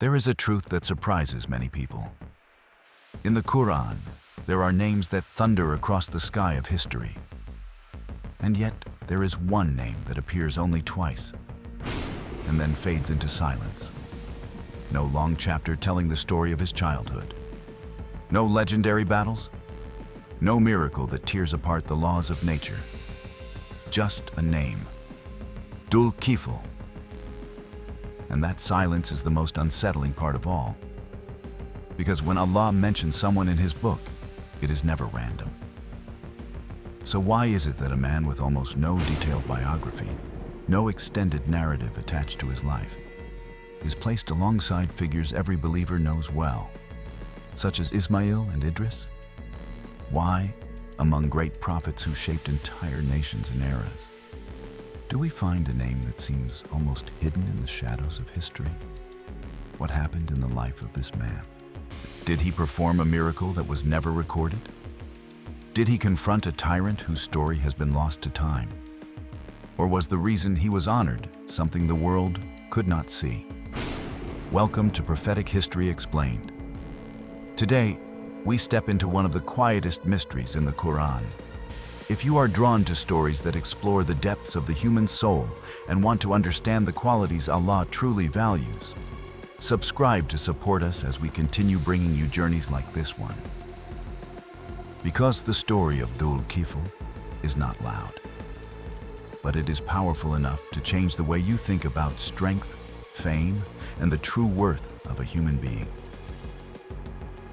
There is a truth that surprises many people. In the Qur'an, there are names that thunder across the sky of history. And yet, there is one name that appears only twice, and then fades into silence. No long chapter telling the story of his childhood. No legendary battles. No miracle that tears apart the laws of nature. Just a name. Dhul-Kifl. And that silence is the most unsettling part of all. Because when Allah mentions someone in His book, it is never random. So why is it that a man with almost no detailed biography, no extended narrative attached to his life, is placed alongside figures every believer knows well, such as Ismail and Idris? Why, among great prophets who shaped entire nations and eras, do we find a name that seems almost hidden in the shadows of history? What happened in the life of this man? Did he perform a miracle that was never recorded? Did he confront a tyrant whose story has been lost to time? Or was the reason he was honored something the world could not see? Welcome to Prophetic History Explained. Today, we step into one of the quietest mysteries in the Qur'an. If you are drawn to stories that explore the depths of the human soul and want to understand the qualities Allah truly values, subscribe to support us as we continue bringing you journeys like this one. Because the story of Dhul-Kifl is not loud, but it is powerful enough to change the way you think about strength, fame, and the true worth of a human being.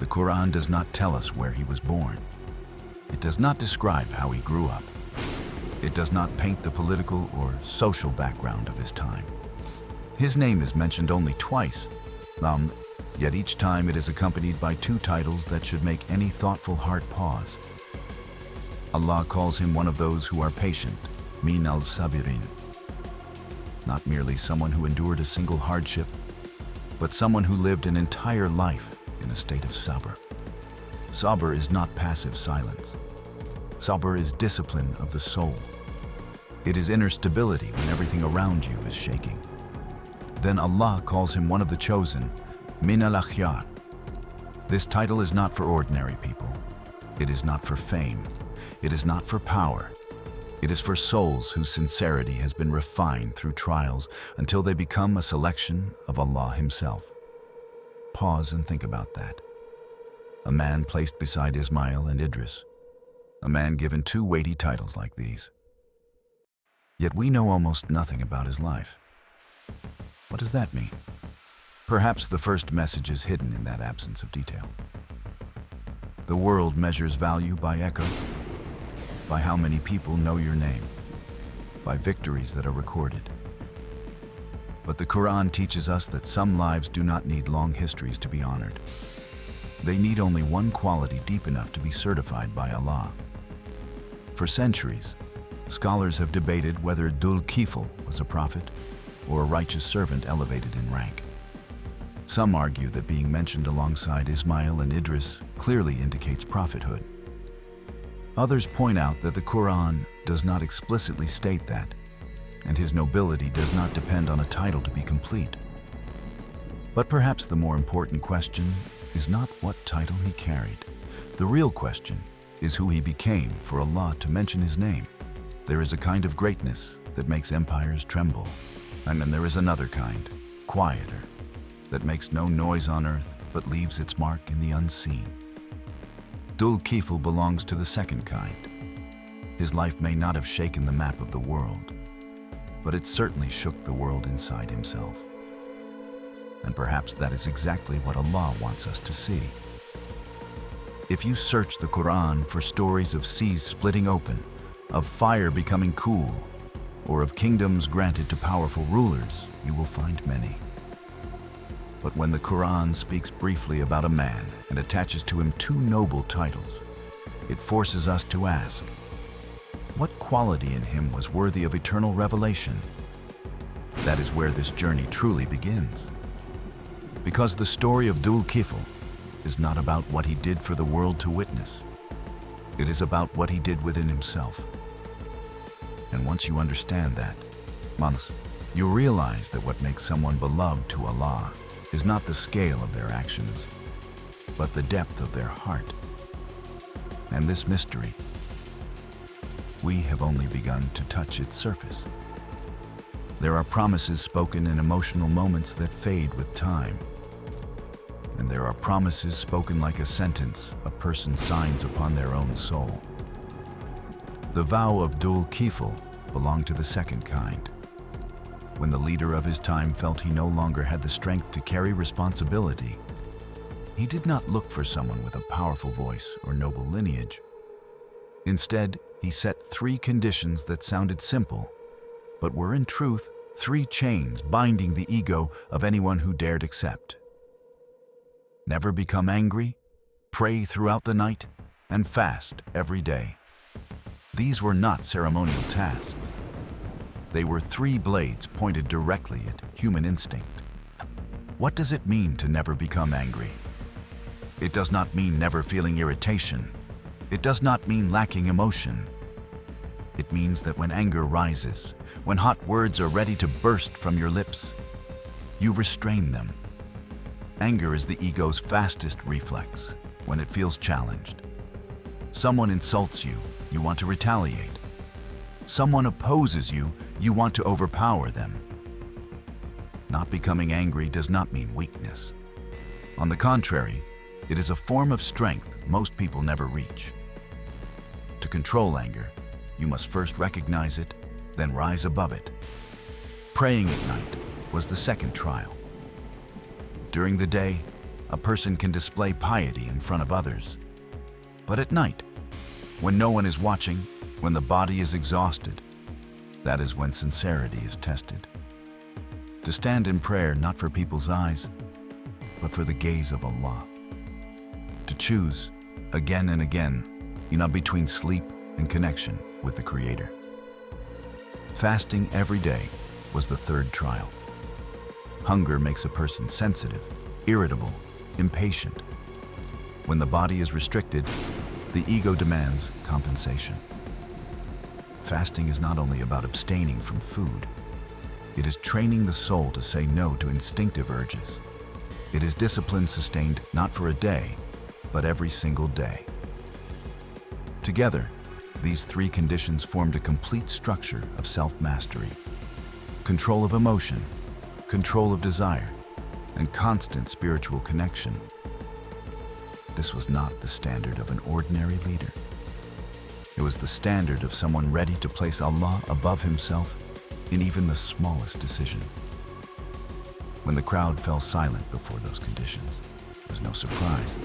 The Qur'an does not tell us where he was born. It does not describe how he grew up. It does not paint the political or social background of his time. His name is mentioned only twice, yet each time it is accompanied by two titles that should make any thoughtful heart pause. Allah calls him one of those who are patient, al-sabirin. Not merely someone who endured a single hardship, but someone who lived an entire life in a state of sabr. Sabr is not passive silence. Sabr is discipline of the soul. It is inner stability when everything around you is shaking. Then Allah calls him one of the chosen, al-akhyar. This title is not for ordinary people. It is not for fame. It is not for power. It is for souls whose sincerity has been refined through trials until they become a selection of Allah Himself. Pause and think about that. A man placed beside Ismail and Idris. A man given two weighty titles like these. Yet we know almost nothing about his life. What does that mean? Perhaps the first message is hidden in that absence of detail. The world measures value by echo, by how many people know your name, by victories that are recorded. But the Qur'an teaches us that some lives do not need long histories to be honored. They need only one quality deep enough to be certified by Allah. For centuries, scholars have debated whether Dhul-Kifl was a prophet or a righteous servant elevated in rank. Some argue that being mentioned alongside Ismail and Idris clearly indicates prophethood. Others point out that the Qur'an does not explicitly state that, and his nobility does not depend on a title to be complete. But perhaps the more important question is not what title he carried. The real question is who he became for Allah to mention his name. There is a kind of greatness that makes empires tremble, and then there is another kind, quieter, that makes no noise on earth but leaves its mark in the unseen. Dhul-Kifl belongs to the second kind. His life may not have shaken the map of the world, but it certainly shook the world inside himself. And perhaps that is exactly what Allah wants us to see. If you search the Qur'an for stories of seas splitting open, of fire becoming cool, or of kingdoms granted to powerful rulers, you will find many. But when the Qur'an speaks briefly about a man and attaches to him two noble titles, it forces us to ask, what quality in him was worthy of eternal revelation? That is where this journey truly begins. Because the story of Dhul-Kifl is not about what he did for the world to witness. It is about what he did within himself. And once you understand that, you realize that what makes someone beloved to Allah is not the scale of their actions, but the depth of their heart. And this mystery, we have only begun to touch its surface. There are promises spoken in emotional moments that fade with time. And there are promises spoken like a sentence a person signs upon their own soul. The vow of Dhul-Kifl belonged to the second kind. When the leader of his time felt he no longer had the strength to carry responsibility, he did not look for someone with a powerful voice or noble lineage. Instead, he set 3 conditions that sounded simple, but were in truth 3 chains binding the ego of anyone who dared accept. Never become angry, pray throughout the night, and fast every day. These were not ceremonial tasks. They were 3 blades pointed directly at human instinct. What does it mean to never become angry? It does not mean never feeling irritation. It does not mean lacking emotion. It means that when anger rises, when hot words are ready to burst from your lips, you restrain them. Anger is the ego's fastest reflex when it feels challenged. Someone insults you, you want to retaliate. Someone opposes you, you want to overpower them. Not becoming angry does not mean weakness. On the contrary, it is a form of strength most people never reach. To control anger, you must first recognize it, then rise above it. Praying at night was the second trial. During the day, a person can display piety in front of others. But at night, when no one is watching, when the body is exhausted, that is when sincerity is tested. To stand in prayer not for people's eyes, but for the gaze of Allah. To choose, again and again, between sleep and connection with the Creator. Fasting every day was the third trial. Hunger makes a person sensitive, irritable, impatient. When the body is restricted, the ego demands compensation. Fasting is not only about abstaining from food. It is training the soul to say no to instinctive urges. It is discipline sustained not for a day, but every single day. Together, these 3 conditions formed a complete structure of self-mastery. Control of emotion, control of desire, and constant spiritual connection. This was not the standard of an ordinary leader. It was the standard of someone ready to place Allah above himself in even the smallest decision. When the crowd fell silent before those conditions, it was no surprise.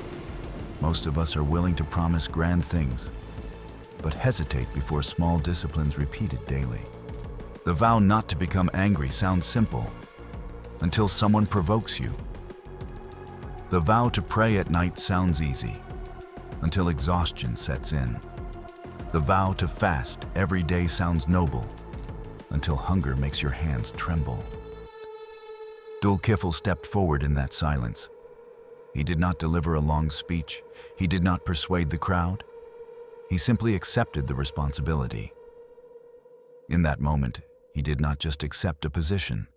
Most of us are willing to promise grand things, but hesitate before small disciplines repeated daily. The vow not to become angry sounds simple, until someone provokes you. The vow to pray at night sounds easy, until exhaustion sets in. The vow to fast every day sounds noble, until hunger makes your hands tremble. Dhul-Kifl stepped forward in that silence. He did not deliver a long speech. He did not persuade the crowd. He simply accepted the responsibility. In that moment, he did not just accept a position.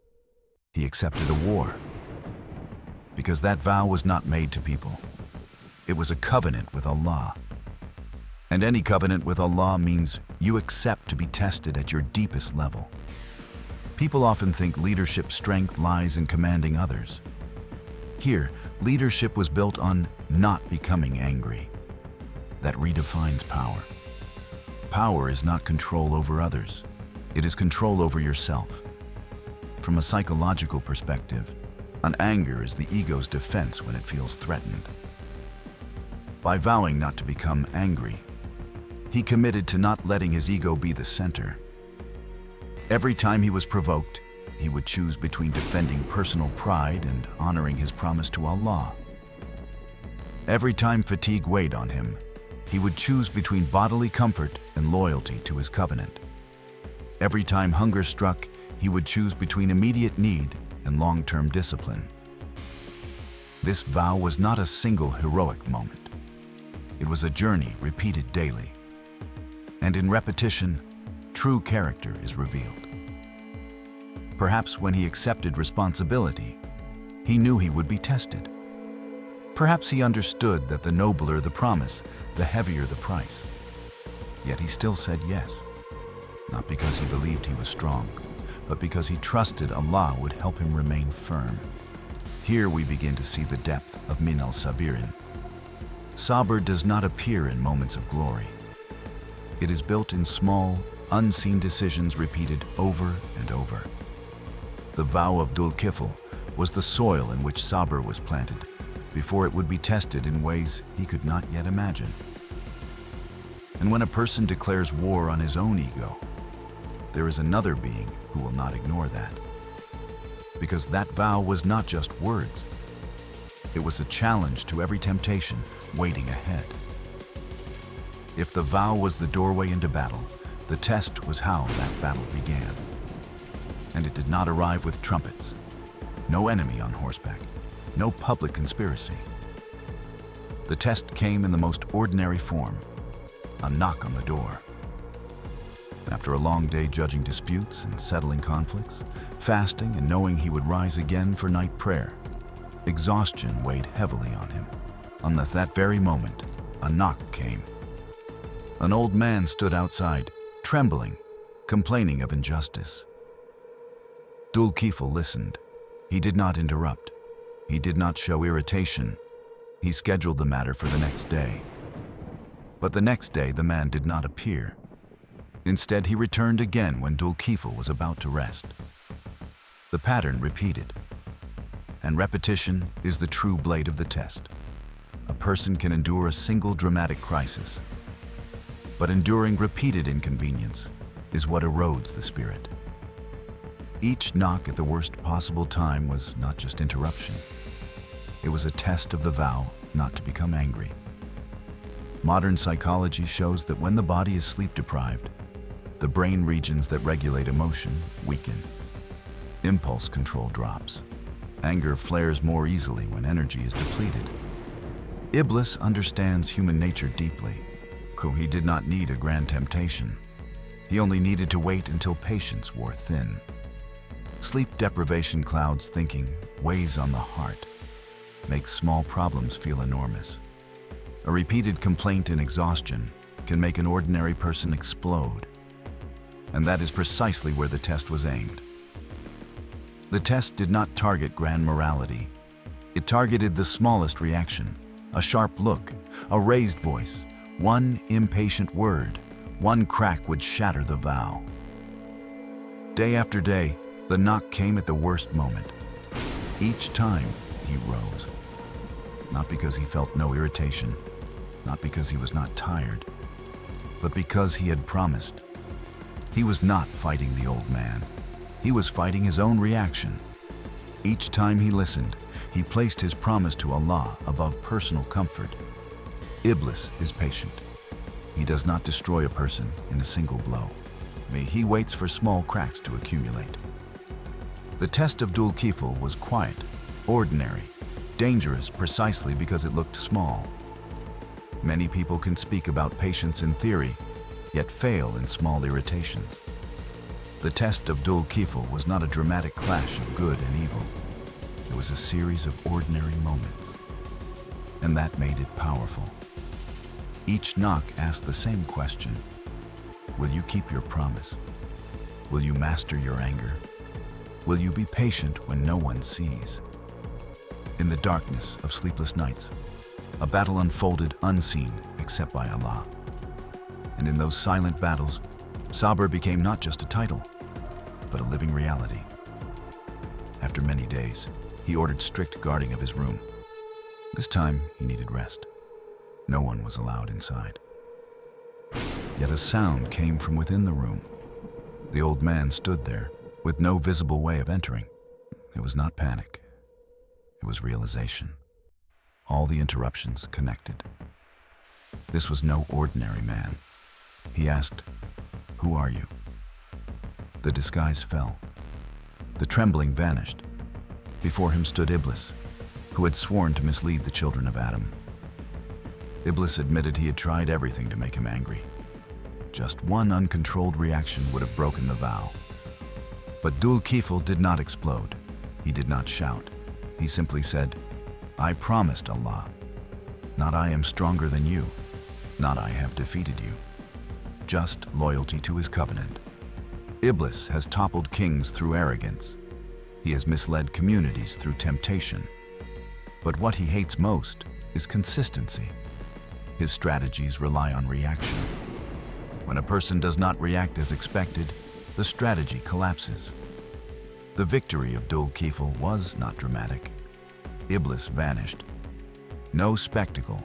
He accepted a war. Because that vow was not made to people. It was a covenant with Allah. And any covenant with Allah means you accept to be tested at your deepest level. People often think leadership strength lies in commanding others. Here, leadership was built on not becoming angry. That redefines power. Power is not control over others. It is control over yourself. From a psychological perspective, an anger is the ego's defense when it feels threatened. By vowing not to become angry, he committed to not letting his ego be the center. Every time he was provoked, he would choose between defending personal pride and honoring his promise to Allah. Every time fatigue weighed on him, he would choose between bodily comfort and loyalty to his covenant. Every time hunger struck, he would choose between immediate need and long-term discipline. This vow was not a single heroic moment. It was a journey repeated daily. And in repetition, true character is revealed. Perhaps when he accepted responsibility, He knew he would be tested. Perhaps he understood that the nobler the promise, the heavier the price. Yet he still said yes, not because he believed he was strong, but because he trusted Allah would help him remain firm. Here we begin to see the depth of min al-sabirin. Sabr does not appear in moments of glory. It is built in small, unseen decisions repeated over and over. The vow of Dhul-Kifl was the soil in which Sabr was planted, before it would be tested in ways he could not yet imagine. And when a person declares war on his own ego, there is another being who will not ignore that. Because that vow was not just words. It was a challenge to every temptation waiting ahead. If the vow was the doorway into battle, the test was how that battle began. And it did not arrive with trumpets, no enemy on horseback, no public conspiracy. The test came in the most ordinary form, a knock on the door. After a long day judging disputes and settling conflicts, fasting and knowing he would rise again for night prayer, exhaustion weighed heavily on him. On that very moment, a knock came. An old man stood outside, trembling, complaining of injustice. Dhul-Kifl listened. He did not interrupt. He did not show irritation. He scheduled the matter for the next day. But the next day, the man did not appear. Instead, he returned again when Dhul-Kifl was about to rest. The pattern repeated. And repetition is the true blade of the test. A person can endure a single dramatic crisis, but enduring repeated inconvenience is what erodes the spirit. Each knock at the worst possible time was not just interruption. It was a test of the vow not to become angry. Modern psychology shows that when the body is sleep-deprived, the brain regions that regulate emotion weaken. Impulse control drops. Anger flares more easily when energy is depleted. Iblis understands human nature deeply. He did not need a grand temptation. He only needed to wait until patience wore thin. Sleep deprivation clouds thinking, weighs on the heart, makes small problems feel enormous. A repeated complaint and exhaustion can make an ordinary person explode. And that is precisely where the test was aimed. The test did not target grand morality. It targeted the smallest reaction, a sharp look, a raised voice, one impatient word, one crack would shatter the vow. Day after day, the knock came at the worst moment. Each time, he rose. Not because he felt no irritation, not because he was not tired, but because he had promised. He was not fighting the old man. He was fighting his own reaction. Each time he listened, he placed his promise to Allah above personal comfort. Iblis is patient. He does not destroy a person in a single blow. He waits for small cracks to accumulate. The test of Dhul-Kifl was quiet, ordinary, dangerous precisely because it looked small. Many people can speak about patience in theory, yet fail in small irritations. The test of Dhul-Kifl was not a dramatic clash of good and evil. It was a series of ordinary moments, and that made it powerful. Each knock asked the same question: will you keep your promise? Will you master your anger? Will you be patient when no one sees? In the darkness of sleepless nights, a battle unfolded unseen except by Allah. And in those silent battles, Sabr became not just a title, but a living reality. After many days, he ordered strict guarding of his room. This time, he needed rest. No one was allowed inside. Yet a sound came from within the room. The old man stood there, with no visible way of entering. It was not panic. It was realization. All the interruptions connected. This was no ordinary man. He asked, "Who are you?" The disguise fell. The trembling vanished. Before him stood Iblis, who had sworn to mislead the children of Adam. Iblis admitted he had tried everything to make him angry. Just one uncontrolled reaction would have broken the vow. But Dhul-Kifl did not explode. He did not shout. He simply said, "I promised Allah, not I am stronger than you, not I have defeated you." Just loyalty to his covenant. Iblis has toppled kings through arrogance. He has misled communities through temptation. But what he hates most is consistency. His strategies rely on reaction. When a person does not react as expected, the strategy collapses. The victory of Dhul-Kifl was not dramatic. Iblis vanished. No spectacle,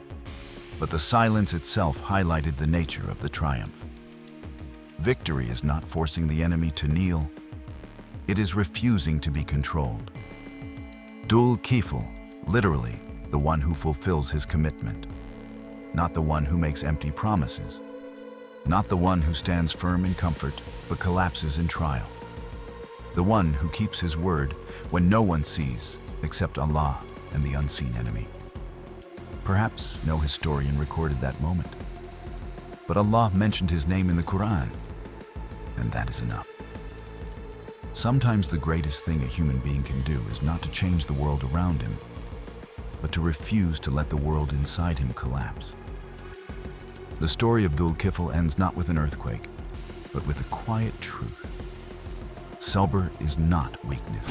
but the silence itself highlighted the nature of the triumph. Victory is not forcing the enemy to kneel. It is refusing to be controlled. Dhul-Kifl, literally, the one who fulfills his commitment. Not the one who makes empty promises. Not the one who stands firm in comfort, but collapses in trial. The one who keeps his word when no one sees except Allah and the unseen enemy. Perhaps no historian recorded that moment. But Allah mentioned his name in the Qur'an, and that is enough. Sometimes the greatest thing a human being can do is not to change the world around him, but to refuse to let the world inside him collapse. The story of Dhul-Kifl ends not with an earthquake, but with a quiet truth. Sabr is not weakness,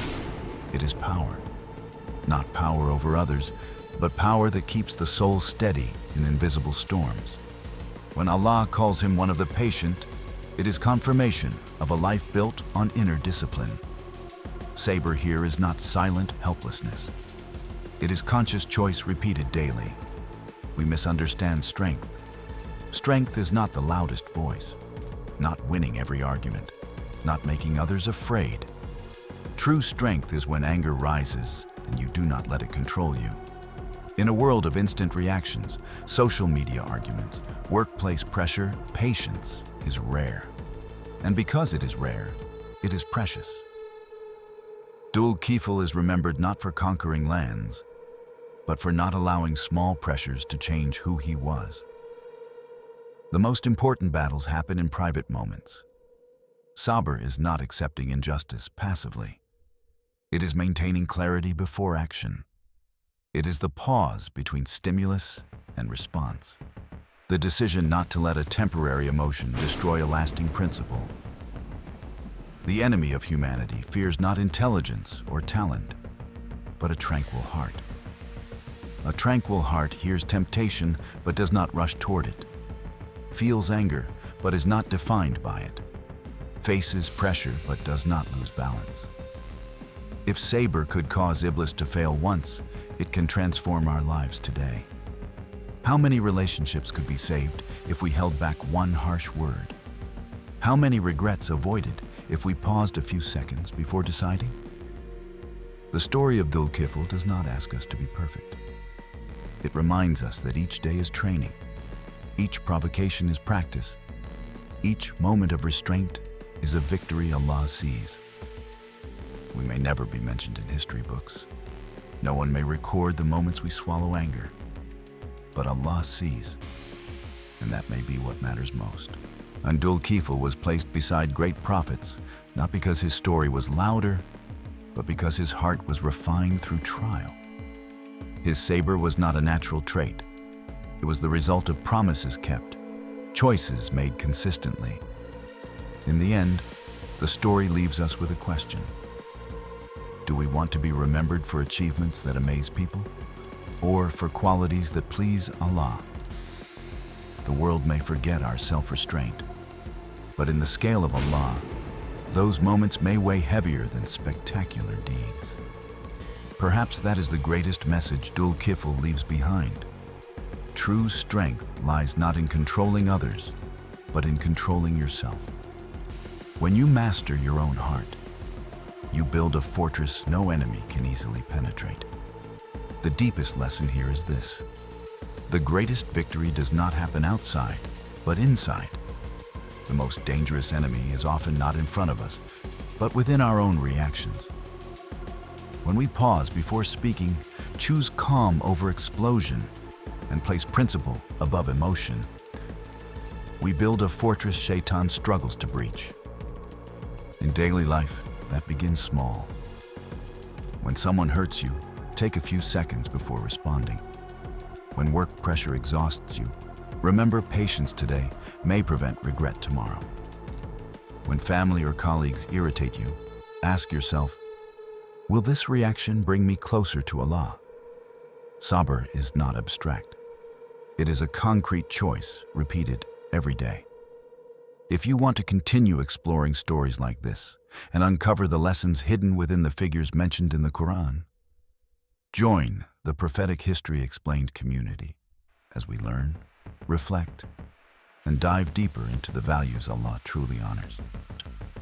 it is power. Not power over others, but power that keeps the soul steady in invisible storms. When Allah calls him one of the patient, it is confirmation of a life built on inner discipline. Sabr here is not silent helplessness. It is conscious choice repeated daily. We misunderstand strength. Strength is not the loudest voice, not winning every argument, not making others afraid. True strength is when anger rises and you do not let it control you. In a world of instant reactions, social media arguments, workplace pressure, patience is rare. And because it is rare, it is precious. Dhul-Kifl is remembered not for conquering lands, but for not allowing small pressures to change who he was. The most important battles happen in private moments. Sabr is not accepting injustice passively. It is maintaining clarity before action. It is the pause between stimulus and response. The decision not to let a temporary emotion destroy a lasting principle. The enemy of humanity fears not intelligence or talent, but a tranquil heart. A tranquil heart hears temptation but does not rush toward it, feels anger but is not defined by it, faces pressure but does not lose balance. If Sabr could cause Iblis to fail once, it can transform our lives today. How many relationships could be saved if we held back one harsh word? How many regrets avoided if we paused a few seconds before deciding? The story of Dhul-Kifl does not ask us to be perfect. It reminds us that each day is training, each provocation is practice, each moment of restraint is a victory Allah sees. We may never be mentioned in history books. No one may record the moments we swallow anger. But Allah sees, and that may be what matters most. And Dhul-Kifl was placed beside great prophets, not because his story was louder, but because his heart was refined through trial. His sabr was not a natural trait. It was the result of promises kept, choices made consistently. In the end, the story leaves us with a question. Do we want to be remembered for achievements that amaze people, or for qualities that please Allah? The world may forget our self-restraint, but in the scale of Allah, those moments may weigh heavier than spectacular deeds. Perhaps that is the greatest message Dhul-Kifl leaves behind. True strength lies not in controlling others, but in controlling yourself. When you master your own heart, you build a fortress no enemy can easily penetrate. The deepest lesson here is this: the greatest victory does not happen outside, but inside. The most dangerous enemy is often not in front of us, but within our own reactions. When we pause before speaking, choose calm over explosion, and place principle above emotion, we build a fortress Shaitan struggles to breach. In daily life, that begins small. When someone hurts you, take a few seconds before responding. When work pressure exhausts you, remember patience today may prevent regret tomorrow. When family or colleagues irritate you, ask yourself, will this reaction bring me closer to Allah? Sabr is not abstract. It is a concrete choice repeated every day. If you want to continue exploring stories like this and uncover the lessons hidden within the figures mentioned in the Qur'an, join the Prophetic History Explained community as we learn, reflect, and dive deeper into the values Allah truly honors.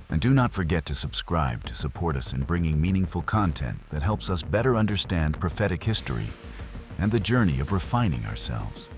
And do not forget to subscribe to support us in bringing meaningful content that helps us better understand prophetic history and the journey of refining ourselves.